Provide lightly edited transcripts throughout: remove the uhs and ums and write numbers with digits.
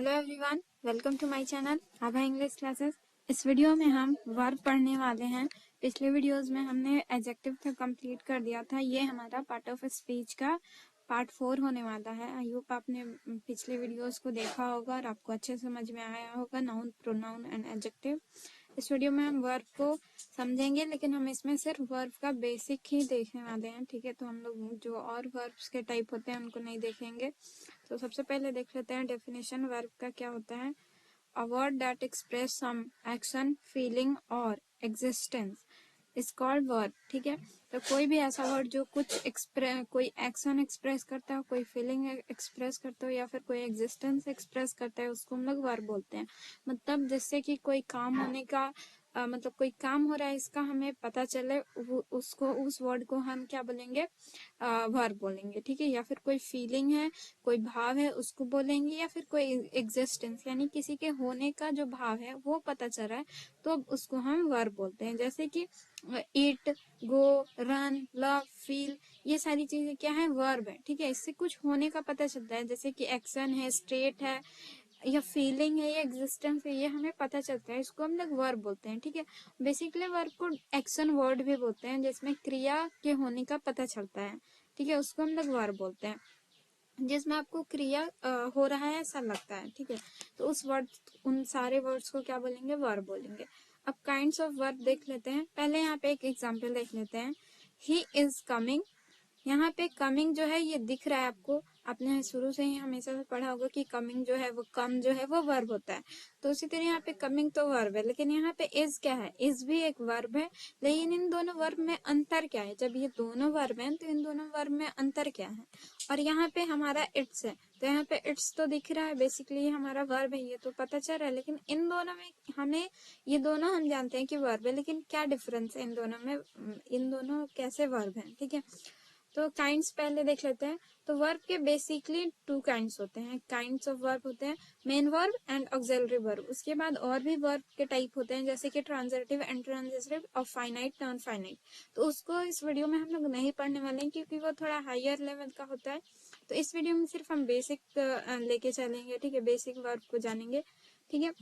Hello everyone, welcome to my channel Abha English classes. इस video में हम वर्ब पढ़ने वाले हैं। पिछले वीडियोस में हमने एडजेक्टिव तक कंप्लीट कर दिया था। ये हमारा पार्ट ऑफ स्पीच का पार्ट 4 होने वाला है। आई होप आपने पिछले वीडियोस को देखा होगा और आपको अच्छे समझ में आया होगा नाउन, प्रोनाउन एंड एडजेक्टिव। इस वीडियो में हम वर्ब को समझेंगे, लेकिन हम इसमें सिर्फ वर्ब का बेसिक ही देखने वाले हैं। ठीक है, तो हम लोग जो और वर्ब्स के टाइप होते हैं उनको नहीं देखेंगे। तो सबसे पहले देख लेते हैं डेफिनेशन वर्ब का क्या होता है। A word that express some action, feeling और एग्जिस्टेंस इज कॉल्ड वर्ब। ठीक है, तो कोई भी ऐसा वर्ड जो कोई एक्शन एक्सप्रेस करता हो, कोई फीलिंग एक्सप्रेस करता हो या फिर कोई एग्जिस्टेंस एक्सप्रेस करता है, उसको हम लोग वर्ब बोलते हैं। मतलब जिससे कि कोई काम होने का मतलब कोई काम हो रहा है इसका हमें पता चले, उसको उस वर्ड को हम क्या बोलेंगे, वर्ब बोलेंगे। ठीक है, या फिर कोई फीलिंग है, कोई भाव है, उसको बोलेंगे, या फिर कोई एग्जिस्टेंस यानी किसी के होने का जो भाव है वो पता चल रहा है, तो उसको हम वर्ब बोलते हैं। जैसे कि ईट, गो, रन, लव, फील, ये सारी चीजें क्या है, वर्ब है। ठीक है, इससे कुछ होने का पता चलता है। जैसे कि एक्शन है, स्टेट है, या फीलिंग है, या एग्जिस्टेंस है, ये हमें पता चलता है, इसको हम लोग वर्ब बोलते हैं। ठीक है, बेसिकली वर्ब को एक्शन वर्ड भी बोलते हैं, जिसमें क्रिया के होने का पता चलता है। ठीक है, उसको हम लोग वर्ब बोलते हैं, जिसमें आपको क्रिया हो रहा है ऐसा लगता है। ठीक है, तो उन सारे वर्ड्स को क्या बोलेंगे, वर्ब बोलेंगे। अब काइंड्स ऑफ वर्ब देख लेते हैं। पहले यहाँ पे एक एग्जांपल देख लेते हैं। He is coming. यहाँ पे कमिंग जो है ये दिख रहा है आपको, आपने शुरू से ही हमेशा से पढ़ा होगा कि कमिंग जो है वो कम जो है वो वर्ब होता है। तो उसी तरह यहाँ पे कमिंग तो वर्ब है, लेकिन यहाँ पे इज क्या है, इज भी एक वर्ब है। लेकिन इन दोनों वर्ब में अंतर क्या है, जब ये दोनों वर्ब हैं तो इन दोनों वर्ब में अंतर क्या है। और यहाँ पे हमारा इट्स है, तो यहाँ पे इट्स तो दिख रहा है, बेसिकली हमारा वर्ब है, ये तो पता चल रहा है। लेकिन इन दोनों में हमें, ये दोनों हम जानते हैं कि वर्ब है, लेकिन क्या डिफरेंस है इन दोनों में, इन दोनों कैसे वर्ब है। ठीक है, तो काइंड्स पहले देख लेते हैं। तो वर्ब के बेसिकली 2 काइंड्स होते हैं, काइंड्स ऑफ वर्ब होते हैं, main verb and auxiliary verb. उसके बाद और भी वर्ब के टाइप होते हैं, जैसे कि ट्रांजिटिव, इंट्रांजिटिव और फाइनाइट, नॉन फाइनाइट। तो उसको इस वीडियो में हम लोग नहीं पढ़ने वाले हैं, क्योंकि वो थोड़ा हायर लेवल का होता है। तो इस वीडियो में सिर्फ हम बेसिक लेके चलेंगे। ठीक है, बेसिक वर्ब को जानेंगे। ठीक है,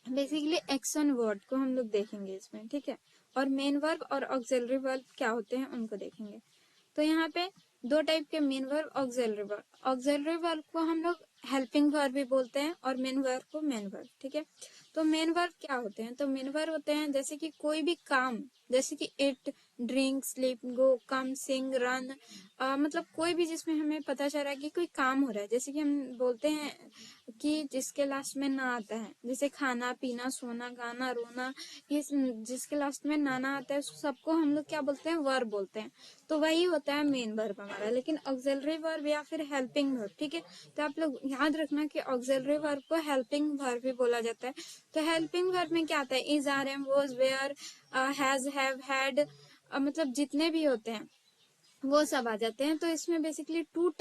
बेसिकली एक्शन वर्ड को हम लोग देखेंगे इसमें। ठीक है, और मेन वर्ब और ऑक्सिलरी वर्ब क्या होते हैं उनको देखेंगे। तो यहाँ पे 2 टाइप के main verb, auxiliary verb. Auxiliary verb को हम लोग हेल्पिंग वर्ब भी बोलते हैं और मेन वर्ब को मेन वर्ब। ठीक है, तो मेन वर्ब क्या होते हैं, तो मेन वर्ब होते हैं जैसे कि कोई भी काम, जैसे कि eat, drink, sleep, go, come, sing, run, मतलब कोई भी जिसमें हमें पता चल रहा है कि कोई काम हो रहा है। जैसे कि हम बोलते हैं कि जिसके लास्ट में ना आता है, जैसे खाना, पीना, सोना, गाना, रोना, ये जिसके लास्ट में नाना आता है सबको हम लोग क्या बोलते हैं, वर्ब बोलते हैं। तो वही होता है मेन वर्ब हमारा। लेकिन ऑक्सिलरी वर्ब या फिर हेल्पिंग वर्ब, ठीक है, तो आप लोग याद रखना कि ऑक्सिलरी वर्ब को हेल्पिंग वर्ब भी बोला जाता है। तो हेल्पिंग वर्ब में क्या आता है, is, are, am, was, were, has, have, had, मतलब जितने भी होते हैं वो सब आ जाते हैं। तो इसमें बेसिकली 12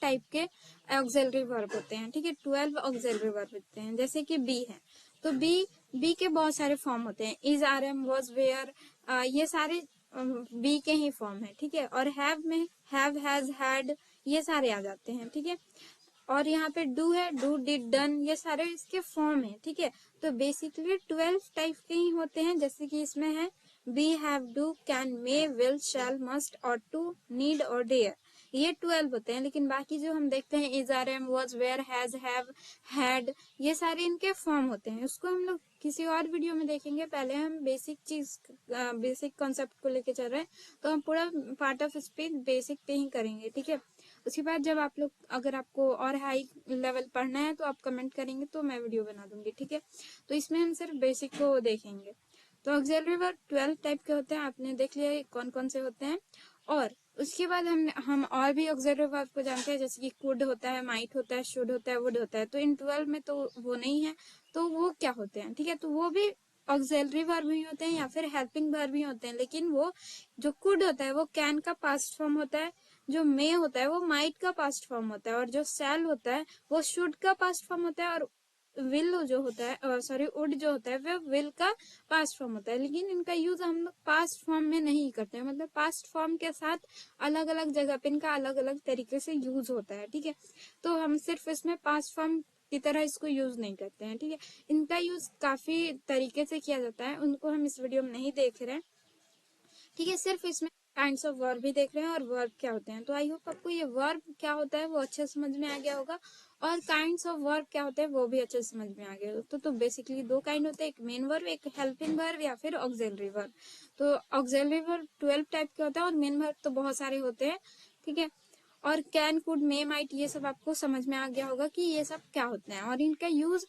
टाइप के ऑक्सिलरी वर्ब होते हैं। ठीक है, 12 ऑक्सिलरी वर्ब होते हैं। जैसे कि बी है, तो बी के बहुत सारे फॉर्म होते हैं, is, are, am, was, were, ये सारे बी के ही फॉर्म है। ठीक है, और हैव में हैव, हैज, हैड, ये सारे आ जाते हैं। ठीक है, और यहाँ पे डू है, डू, डिड, डन, ये सारे इसके फॉर्म है। ठीक है, तो बेसिकली 12 टाइप के ही होते हैं। जैसे कि इसमें है be, have, do, can, may, will, shall, must, ought to, need और डेयर, ये 12 होते हैं। लेकिन बाकी जो हम देखते हैं is, are, am, was, were, has, have, had, ये सारे इनके फॉर्म होते हैं। उसको हम लोग किसी और वीडियो में देखेंगे। पहले हम बेसिक कॉन्सेप्ट को लेके चल रहे हैं, तो हम पूरा पार्ट ऑफ स्पीच बेसिक पे ही करेंगे। ठीक है, उसके बाद जब आप लोग, अगर आपको और हाई लेवल पढ़ना है तो आप कमेंट करेंगे तो मैं वीडियो बना दूंगी। ठीक है, तो इसमें हम सिर्फ बेसिक को देखेंगे। तो ऑक्सिलरी वर्ब 12 टाइप के होते हैं, आपने देख लिया कौन कौन से होते हैं। और उसके बाद हम और भी ऑक्सिलरी वर्ब को जानते हैं, जैसे कि कुड होता है, माइट होता है, शुड होता है, वुड होता है। तो इन 12 में तो वो नहीं है, तो वो क्या होते हैं। ठीक है, तो वो भी ऑक्सिलरी वर्ब ही होते हैं या फिर हेल्पिंग वर्ब ही होते हैं। लेकिन वो जो कुड होता है वो कैन का पास्ट फॉर्म होता है, जो मे होता है वो माइट का पास्ट फॉर्म होता है, और जो शैल होता है वो शुड का पास्ट फॉर्म होता है, और विल जो होता है, सॉरी वुड जो होता है वह विल का पास्ट फॉर्म होता है, लेकिन इनका यूज हम लोग पास्ट फॉर्म में नहीं करते हैं। मतलब पास्ट फॉर्म के साथ अलग अलग जगह पे इनका अलग अलग तरीके से यूज होता है, ठीक है। तो हम सिर्फ इसमें पास्ट फॉर्म की तरह इसको यूज नहीं करते हैं, ठीक है। इनका यूज काफी तरीके से किया जाता है, उनको हम इस वीडियो में नहीं देख रहे हैं, ठीक है। सिर्फ इसमें काइंड्स ऑफ वर्ब भी देख रहे हैं और वर्ब क्या होते हैं। तो आई होप आपको ये वर्ब क्या होता है वो अच्छे समझ में आ गया होगा, और काइंड्स ऑफ वर्ब क्या होते हैं वो भी अच्छे समझ में आ गया होगा। तो बेसिकली दो काइंड होते हैं, एक मेन वर्ब, एक हेल्पिंग वर्ब या फिर ऑक्सिलरी वर्ब। तो ऑक्सिलरी वर्ब 12 टाइप के होता है और मेन वर्ब तो बहुत सारे होते हैं, ठीक है। और कैन, कुड, मे, माइट ये सब आपको समझ में आ गया होगा कि ये सब क्या होते हैं और इनका यूज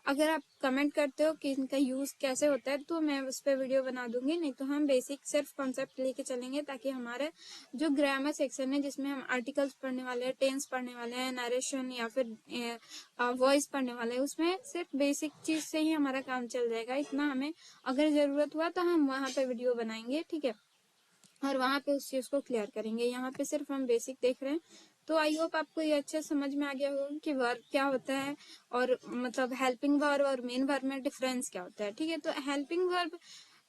अगर आप कमेंट करते हो कि इनका यूज कैसे होता है तो मैं उस पर वीडियो बना दूंगी, नहीं तो हम बेसिक सिर्फ कॉन्सेप्ट लेके चलेंगे, ताकि हमारे जो ग्रामर सेक्शन है जिसमें हम आर्टिकल्स पढ़ने वाले हैं, टेंस पढ़ने वाले हैं, नरेशन या फिर वॉइस पढ़ने वाले हैं, उसमें सिर्फ बेसिक चीज से ही हमारा काम चल जाएगा। इतना हमें अगर जरूरत हुआ तो हम वहां पे वीडियो बनाएंगे, ठीक है, और वहां पे उस चीज को क्लियर करेंगे। यहाँ पे सिर्फ हम बेसिक देख रहे हैं। तो आई होप आपको ये अच्छे समझ में आ गया होगा कि वर्ब क्या होता है और मतलब हेल्पिंग वर्ब और मेन वर्ब में डिफरेंस क्या होता है, ठीक है। तो हेल्पिंग वर्ब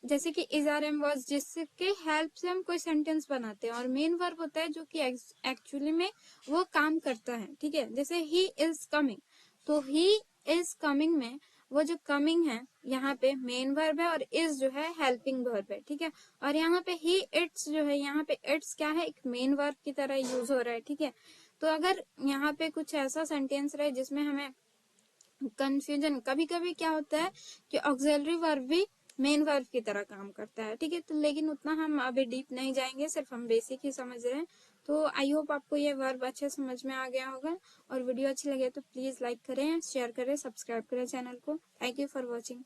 जैसे कि इज, आर, एम, वाज, जिसके हेल्प से हम कोई सेंटेंस बनाते हैं, और मेन वर्ब होता है जो कि एक्चुअली में वो काम करता है, ठीक है। जैसे ही इज कमिंग, तो ही इज कमिंग में वो जो कमिंग है यहाँ पे मेन वर्ब है और इज जो है हेल्पिंग वर्ब है, ठीक है। और यहाँ पे ही इट्स जो है, यहाँ पे इट्स क्या है, एक मेन वर्ब की तरह यूज हो रहा है, ठीक है। तो अगर यहाँ पे कुछ ऐसा सेंटेंस रहे जिसमें हमें कंफ्यूजन, कभी कभी क्या होता है कि ऑक्सिलरी वर्ब भी मेन वर्ब की तरह काम करता है, ठीक है। तो लेकिन उतना हम अभी डीप नहीं जाएंगे, सिर्फ हम बेसिक ही समझ रहे हैं। तो आई होप आपको ये वर्ब अच्छे समझ में आ गया होगा, और वीडियो अच्छी लगे तो प्लीज लाइक करें, शेयर करें, सब्सक्राइब करें चैनल को। Thank you for watching.